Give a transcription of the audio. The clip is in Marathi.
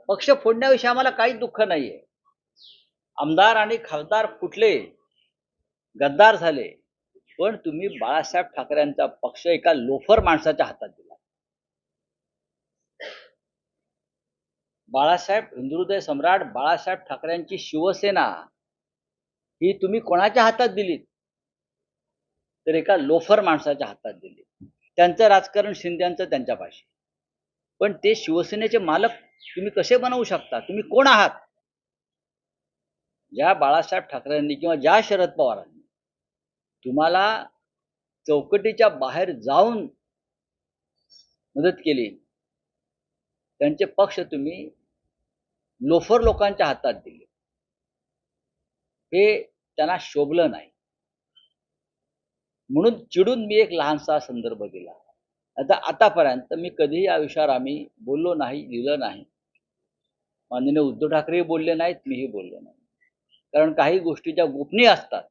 पक्ष फोडण्याविषयी आम्हाला काहीच दुःख नाहीये. आमदार आणि खासदार फुटले, गद्दार झाले, पण तुम्ही बाळासाहेब ठाकरेंचा पक्ष एका लोफर माणसाच्या हातात दिला. हिंदुहृदय सम्राट बाळासाहेब ठाकरेंची शिवसेना ही तुम्ही कोणाच्या हातात दिलीत? तर एका लोफर माणसाच्या हातात दिली. त्यांचं राजकारण शिंद्यांचं त्यांच्यापाशी. पण ते शिवसेनेचे मालक तुम्ही कसे बनवू शकता? तुम्ही कोण आहात? ज्या बाळासाहेब ठाकरेंनी किंवा ज्या शरद पवारांनी तुम्हाला चौकटीच्या बाहेर जाऊन मदत केली, त्यांचे पक्ष तुम्ही लोफर लोकांच्या हातात दिले. हे त्यांना शोभलं नाही. म्हणून चिडून मी एक लहानसा संदर्भ दिला. आतापर्यंत मी कधीही या विषयावर आम्ही बोललो नाही, लिहिलं नाही. माननीय उद्धव ठाकरेही बोलले नाहीत, मीही बोललो नाही. कारण काही गोष्टी ज्या गोपनीय असतात